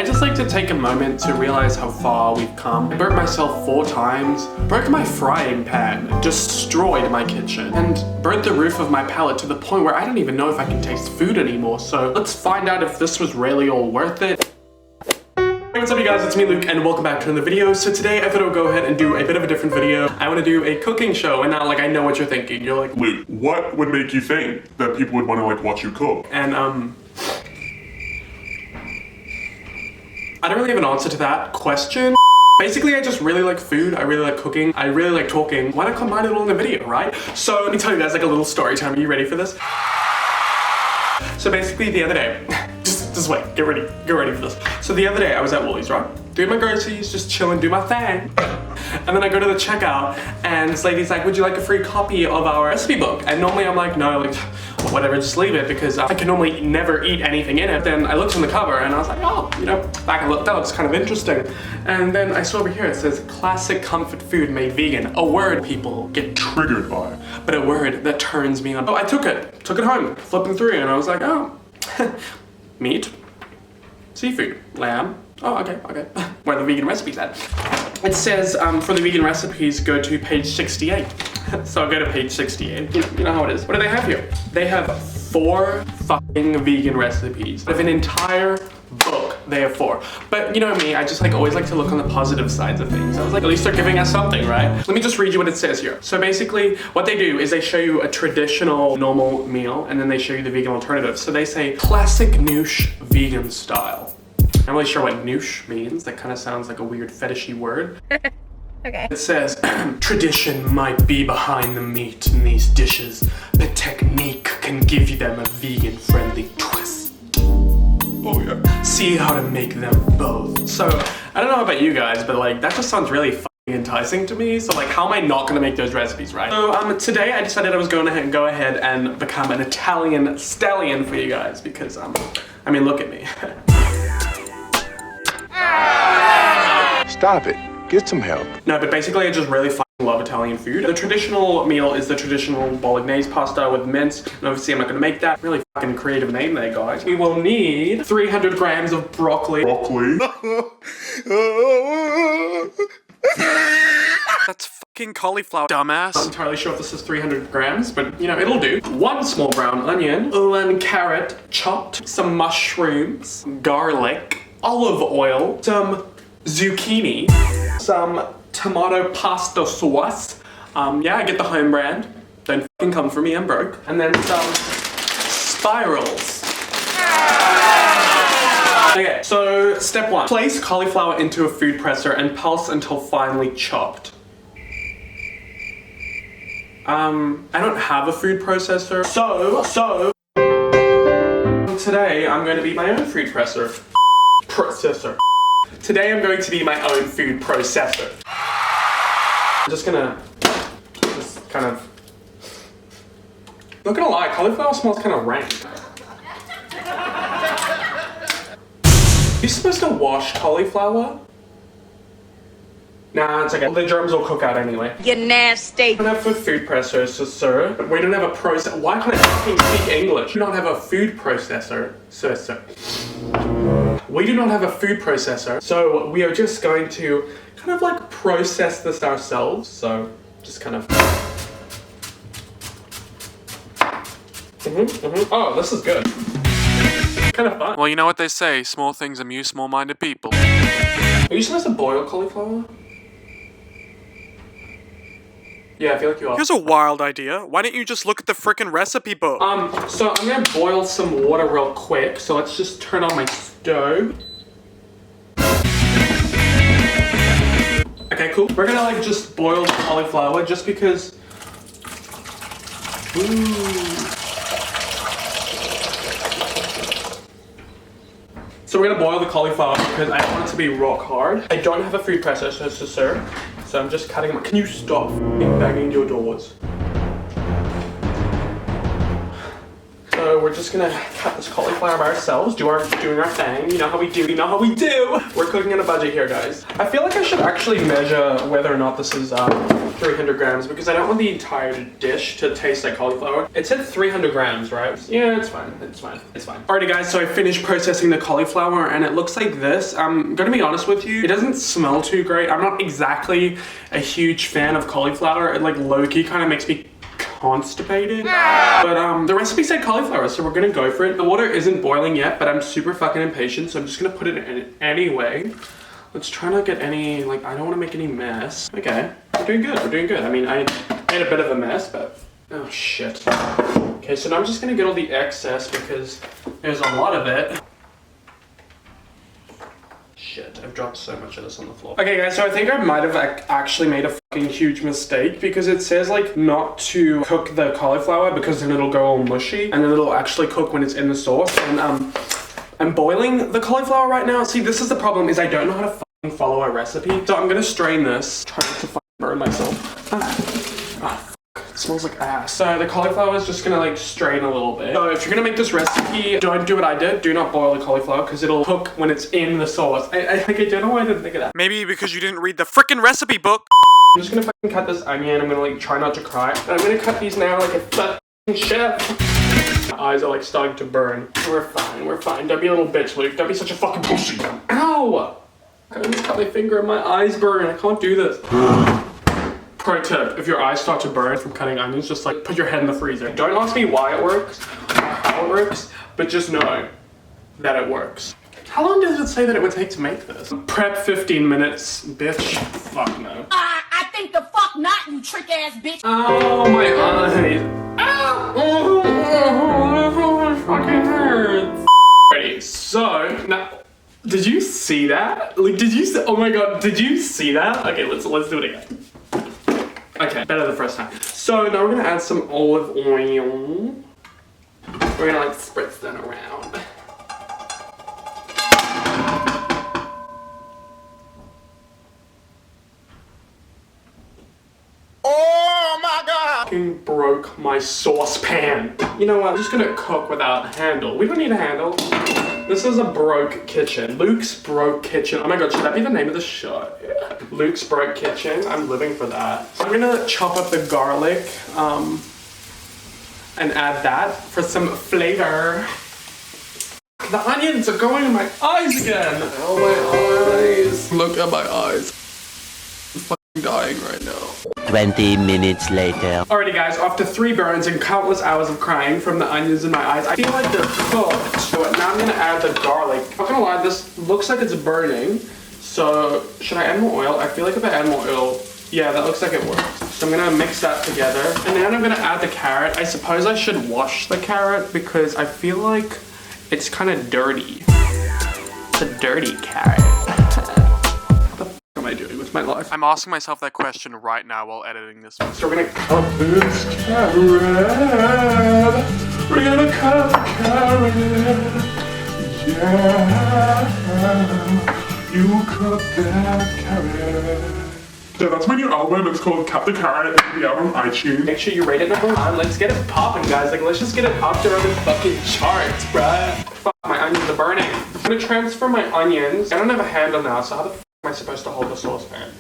I just like to take a moment to realize how far we've come. I burnt myself 4 times, broke my frying pan, destroyed my kitchen, and burnt the roof of my palate to the point where I don't even know if I can taste food anymore. So let's find out if this was really all worth it. Hey, what's up you guys, it's me Luke and welcome back to another video. So today I thought I would go ahead and do a bit of a different video. I want to do a cooking show, and now like I know what you're thinking. You're like, Luke, what would make you think that people would want to like watch you cook? And I don't really have an answer to that question. Basically, I just really like food, I really like cooking, I really like talking. Why not combine it all in a video, right? So let me tell you guys like a little story time. Are you ready for this? So basically the other day, just wait, get ready for this. So the other day I was at Woolies, right? Doing my groceries, just chilling, do my thing. And then I go to the checkout and this lady's like, would you like a free copy of our recipe book? And normally I'm like, no, like, whatever, just leave it because I can normally never eat anything in it. Then I looked on the cover and I was like, oh, you know, back and look, that looks kind of interesting. And then I saw over here, it says classic comfort food made vegan. A word people get Triggered by. but a word that turns me on. Oh, I took it home, flipping through, and I was like, oh, meat, seafood, lamb. Oh, okay. Where are the vegan recipes at? It says for the vegan recipes, go to page 68. So I'll go to page 68. You know how it is. What do they have here? They have 4 fucking vegan recipes. Out of an entire book, they have 4. But you know me, I just like always like to look on the positive sides of things. I was like, at least they're giving us something, right? Let me just read you what it says here. So basically, what they do is they show you a traditional normal meal, and then they show you the vegan alternative. So they say classic noosh vegan style. I'm not really sure what noosh means. That kind of sounds like a weird fetishy word. Okay. It says, tradition might be behind the meat in these dishes, but technique can give you them a vegan-friendly twist. Oh yeah. See how to make them both. So, I don't know about you guys, but like, that just sounds really enticing to me. So like, how am I not gonna make those recipes, right? So today I decided I was going to go ahead and become an Italian stallion for you guys because, I mean, look at me. Stop it. Get some help. No, but basically I just really love Italian food. The traditional meal is the traditional bolognese pasta with mince, and obviously I'm not gonna make that. Really fucking creative name there, guys. We will need 300 grams of broccoli. That's fucking cauliflower, dumbass. I'm not entirely sure if this is 300 grams, but you know, it'll do. 1 small brown onion, 1 carrot chopped, some mushrooms, garlic, olive oil, some zucchini, some tomato pasta sauce. Yeah, I get the home brand. Don't fucking come for me, I'm broke. And then some spirals. Okay, so step 1. Place cauliflower into a food presser and pulse until finely chopped. I don't have a food processor, so today I'm going to be my own food processor. Today I'm going to be my own food processor. I'm just gonna, kind of, not gonna lie, cauliflower smells kind of rank. Are you supposed to wash cauliflower? Nah, it's okay. The germs will cook out anyway. You nasty. We don't have a food processor, sir. We don't have a process. Why can't I fucking speak English? We don't have a food processor, sir. We do not have a food processor, so we are just going to kind of like process this ourselves. So just kind of. Oh, this is good. Kind of fun. Well, you know what they say, small things amuse small-minded people. Are you supposed to boil cauliflower? Yeah, I feel like you are. Here's a wild idea. Why don't you just look at the frickin' recipe book? So I'm gonna boil some water real quick. So let's just turn on my stove. Okay, cool. We're gonna like just boil the cauliflower just because. So we're gonna boil the cauliflower because I don't want it to be rock hard. I don't have a food processor, sir. So I'm just cutting them. Can you stop banging your doors? So we're we're just gonna cut this cauliflower by ourselves, doing our thing. You know how we do, We're cooking on a budget here, guys. I feel like I should actually measure whether or not this is 300 grams because I don't want the entire dish to taste like cauliflower. It said 300 grams, right? Yeah, it's fine. Alrighty, guys, so I finished processing the cauliflower and it looks like this. I'm gonna be honest with you, it doesn't smell too great. I'm not exactly a huge fan of cauliflower. It like low-key kind of makes me constipated. But the recipe said cauliflower, so we're gonna go for it. The water isn't boiling yet, but I'm super fucking impatient, so I'm just gonna put it in anyway. Let's try not get any, like, I don't want to make any mess. Okay, we're doing good. I mean, I made a bit of a mess, but oh shit. Okay, so now I'm just gonna get all the excess because there's a lot of it. Shit, I've dropped so much of this on the floor. Okay, guys, so I think I might have actually made a fucking huge mistake because it says like not to cook the cauliflower because then it'll go all mushy and then it'll actually cook when it's in the sauce. And I'm boiling the cauliflower right now. See, this is the problem is I don't know how to fucking follow a recipe. So I'm gonna strain this, try not to fucking burn myself. It smells like ass. So the cauliflower is just gonna like strain a little bit. So if you're gonna make this recipe, don't do what I did. Do not boil the cauliflower because it'll cook when it's in the sauce. I don't know why I didn't think of that. Maybe because you didn't read the frickin' recipe book. I'm just gonna fucking cut this onion. I'm gonna like try not to cry. And I'm gonna cut these now like a fucking chef. My eyes are like starting to burn. We're fine. Don't be a little bitch, Luke. Don't be such a fucking pussy. Ow! I just cut my finger and my eyes burn. I can't do this. Pro tip, if your eyes start to burn from cutting onions, just like put your head in the freezer. Don't ask me why it works or how it works, but just know that it works. How long does it say that it would take to make this? Prep 15 minutes, bitch. Fuck no. I think the fuck not, you trick ass bitch. Oh, my eyes. Ow! Oh, it fucking hurts. Ready, so, now, did you see that? Like, did you see, oh my god, did you see that? Okay, let's do it again. Okay, better the first time. So now we're gonna add some olive oil. We're gonna like spritz that around. Oh my god! Fucking broke my saucepan. You know what? I'm just gonna cook without a handle. We don't need a handle. This is a broke kitchen. Luke's broke kitchen. Oh my god, should that be the name of the show? Yeah. Luke's broke kitchen. I'm living for that. I'm gonna chop up the garlic and add that for some flavor. The onions are going in my eyes again. Oh, my eyes. Look at my eyes. I'm fucking dying right now. 20 minutes later. Alrighty guys, after 3 burns and countless hours of crying from the onions in my eyes, I feel like they're cooked. So now I'm gonna add the garlic. I'm not gonna lie, this looks like it's burning. So should I add more oil? I feel like if I add more oil, yeah, that looks like it works. So I'm gonna mix that together. And then I'm gonna add the carrot. I suppose I should wash the carrot because I feel like it's kind of dirty. It's a dirty carrot. What am I doing with my life? I'm asking myself that question right now while editing this. So we're gonna cut this carrot. We're gonna cut the carrot. Yeah, you cut that carrot. Yeah, that's my new album. It's called Cut the Carrot. It's the album on iTunes. Make sure you rate it number 1. Let's get it popping, guys. Like, let's just get it up there on the fucking charts, bruh. Fuck, my onions are burning. I'm gonna transfer my onions. I don't have a handle now, so how the fuck am I supposed to hold the saucepan?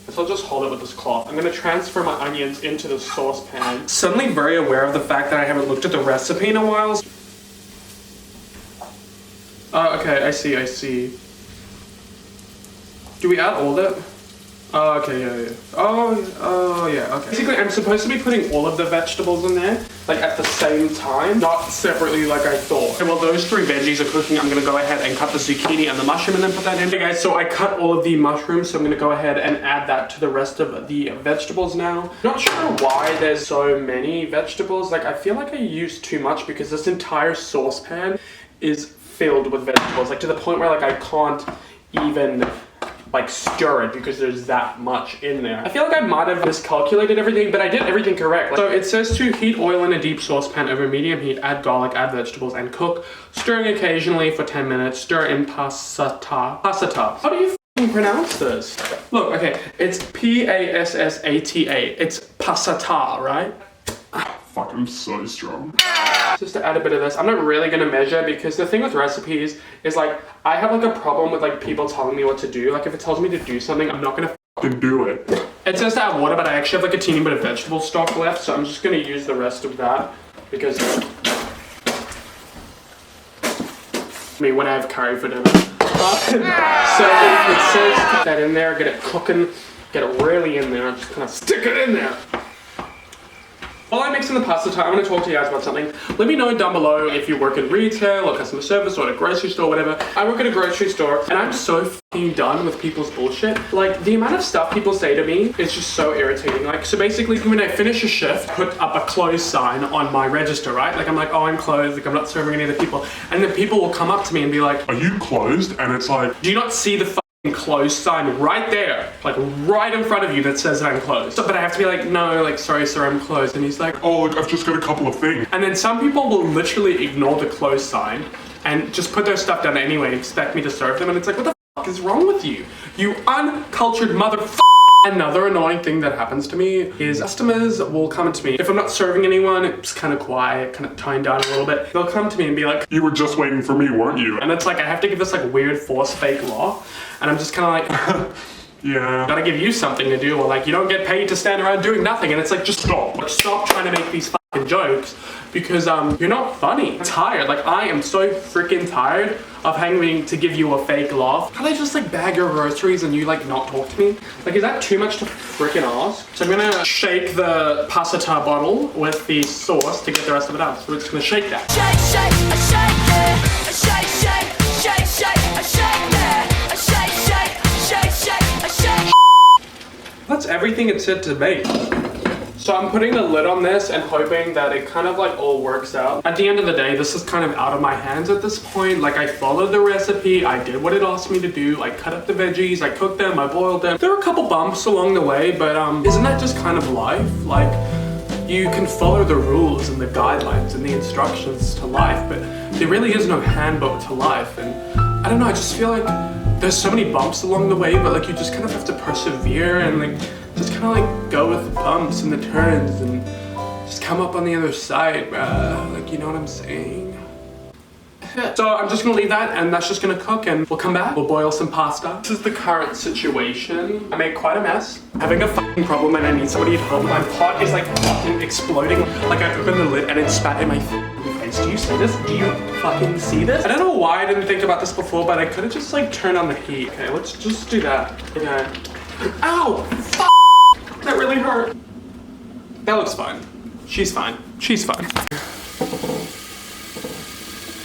So I'll just hold it with this cloth. I'm gonna transfer my onions into the saucepan. Suddenly very aware of the fact that I haven't looked at the recipe in a while. Okay, I see. Do we add all of it? Oh, okay, yeah. Oh, yeah, okay. Basically, I'm supposed to be putting all of the vegetables in there, like at the same time, not separately like I thought. Okay, while those 3 veggies are cooking, I'm gonna go ahead and cut the zucchini and the mushroom and then put that in. Okay, guys, so I cut all of the mushrooms, so I'm gonna go ahead and add that to the rest of the vegetables now. Not sure why there's so many vegetables. Like, I feel like I used too much because this entire saucepan is filled with vegetables, like to the point where like I can't even like stir it because there's that much in there. I feel like I might have miscalculated everything, but I did everything correct. So it says to heat oil in a deep saucepan over medium heat, add garlic, add vegetables, and cook, stirring occasionally for 10 minutes. Stir in passata. How do you f***ing pronounce this? Look, okay, it's P-A-S-S-A-T-A. It's passata, right? Fuck, I'm so strong. just to add a bit of this. I'm not really gonna measure because the thing with recipes is like, I have like a problem with like people telling me what to do. Like if it tells me to do something, I'm not gonna Then do it. It says to add water, but I actually have like a teeny bit of vegetable stock left, so I'm just gonna use the rest of that because when I have curry for dinner. So it says put that in there, get it cooking, get it really in there, just kind of stick it in there. While I'm mixing the pasta, I'm going to talk to you guys about something. Let me know down below if you work in retail or customer service or at a grocery store, whatever. I work at a grocery store and I'm so fucking done with people's bullshit. Like the amount of stuff people say to me is just so irritating. Like, so basically when I finish a shift, put up a closed sign on my register, right? Like I'm like, oh, I'm closed, like I'm not serving any other people. And then people will come up to me and be like, Are you closed? And it's like, do you not see the closed sign right there, like right in front of you that says that I'm closed? So, but I have to be like, no, like sorry sir, I'm closed. And he's like, oh, look, I've just got a couple of things. and then some people will literally ignore the closed sign and just put their stuff down anyway and expect me to serve them. And it's like, what the fuck is wrong with you? You uncultured motherfucker. Another annoying thing that happens to me is customers will come to me. If I'm not serving anyone, it's kind of quiet, kind of toned down a little bit. They'll come to me and be like, You were just waiting for me, weren't you? and it's like, I have to give this like weird forced fake law. And I'm just kind of like, Yeah. gotta give you something to do, or like you don't get paid to stand around doing nothing. And it's like, just stop. Like, stop trying to make these fucking jokes because you're not funny. I'm tired. Like I am so freaking tired of having to give you a fake laugh. Can I just like bag your groceries and you like not talk to me? Like is that too much to freaking ask? So I'm gonna shake the pasta bottle with the sauce to get the rest of it out. So we're just gonna shake that. Shake, shake, I shake it. I shake, shake, shake, shake, I shake it. I shake, shake, shake, shake, I shake. That's everything it said to make. So I'm putting the lid on this and hoping that it kind of like all works out. At the end of the day, this is kind of out of my hands at this point. Like I followed the recipe, I did what it asked me to do. I cut up the veggies, I cooked them, I boiled them. There were a couple bumps along the way, but isn't that just kind of life? Like you can follow the rules and the guidelines and the instructions to life, but there really is no handbook to life. And I don't know, I just feel like there's so many bumps along the way, but like you just kind of have to persevere and like just kind of like go with the bumps and the turns and just come up on the other side, bruh. Like, you know what I'm saying? So I'm just gonna leave that and that's just gonna cook and we'll come back, we'll boil some pasta. This is the current situation. I made quite a mess. Having a fucking problem and I need somebody to help. My pot is like fucking exploding. Like I opened the lid and it spat in my face. Do you see this? Do you fucking see this? I don't know why I didn't think about this before, but I could have just like turned on the heat. Okay, let's just do that. Okay. Ow! Fuck! That really hurt. That looks fine. She's fine. She's fine.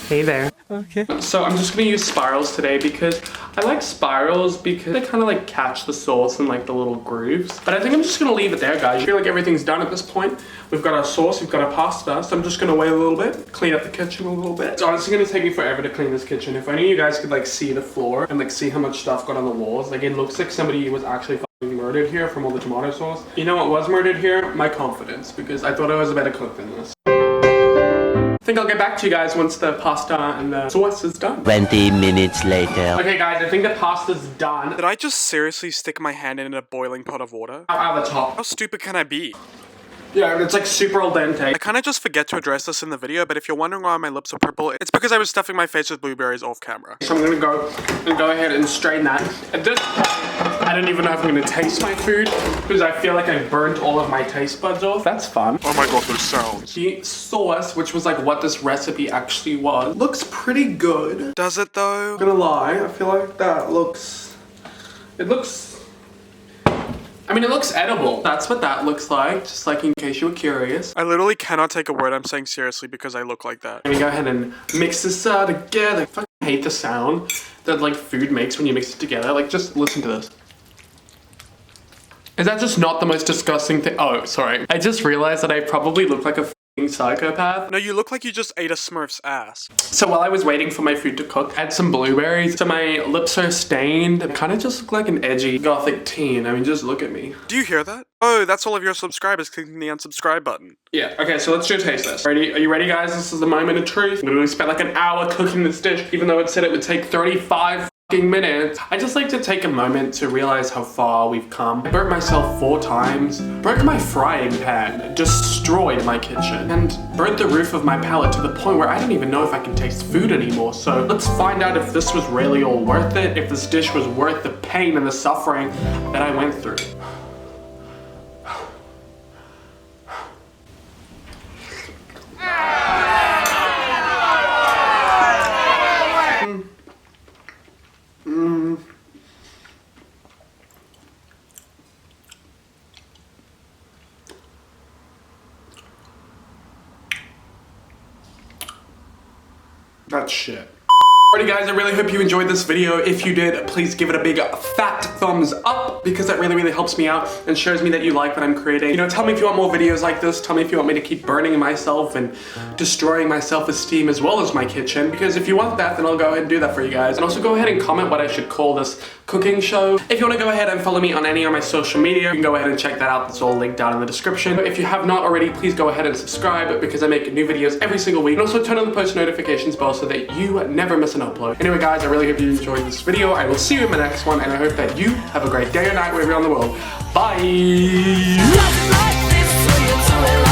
Hey there. Okay. So I'm just gonna use spirals today because I like spirals because they kind of like catch the sauce in like the little grooves. But I think I'm just gonna leave it there, guys. I feel like everything's done at this point. We've got our sauce, we've got our pasta. So I'm just gonna wait a little bit, clean up the kitchen a little bit. It's honestly gonna take me forever to clean this kitchen. If only you guys could like see the floor and like see how much stuff got on the walls. Like it looks like somebody was actually murdered here from all the tomato sauce. You know what was murdered here? My confidence, because I thought I was a better cook than this. I think I'll get back to you guys once the pasta and the sauce is done. 20 minutes later. Okay guys, I think the pasta's done. Did I just seriously stick my hand in a boiling pot of water? Out of the top. How stupid can I be? Yeah, it's like super al dente. I kind of just forget to address this in the video, but if you're wondering why my lips are purple, it's because I was stuffing my face with blueberries off camera. So I'm gonna go ahead and strain that. At this point, I don't even know if I'm gonna taste my food because I feel like I burnt all of my taste buds off. That's fun. Oh my god, those sounds. The sauce, which was like what this recipe actually was, looks pretty good. Does it though? I'm gonna lie, I feel like that looks, it looks edible. That's what that looks like, just like in case you were curious. I literally cannot take a word I'm saying seriously because I look like that. I'm gonna go ahead and mix this together. I fucking hate the sound that like food makes when you mix it together. Like just listen to this. Is that just not the most disgusting thing? Oh, sorry. I just realized that I probably look like a f***ing psychopath. No, you look like you just ate a Smurf's ass. So while I was waiting for my food to cook, I had some blueberries. So my lips are stained. I kind of just look like an edgy gothic teen. I mean, just look at me. Do you hear that? Oh, that's all of your subscribers clicking the unsubscribe button. Yeah, okay, so let's do a taste test. Ready? Are you ready, guys? This is the moment of truth. I literally spent like an hour cooking this dish, even though it said it would take 35 minutes. I just like to take a moment to realize how far we've come. I burnt myself 4 times, broke my frying pan, destroyed my kitchen, and burnt the roof of my palate to the point where I don't even know if I can taste food anymore. So let's find out if this was really all worth it, if this dish was worth the pain and the suffering that I went through. That's shit. Alrighty guys, I really hope you enjoyed this video. If you did, please give it a big fat thumbs up because that really helps me out and shows me that you like what I'm creating. You know, tell me if you want more videos like this. Tell me if you want me to keep burning myself and destroying my self-esteem as well as my kitchen, because if you want that, then I'll go ahead and do that for you guys. And also go ahead and comment what I should call this cooking show. If you want to go ahead and follow me on any of my social media, you can go ahead and check that out. It's all linked down in the description. If you have not already, please go ahead and subscribe because I make new videos every single week. And also turn on the post notifications bell so that you never miss an upload. Anyway guys, I really hope you enjoyed this video. I will see you in my next one, and I hope that you have a great day or night wherever you're in the world. Bye! Like this when you do it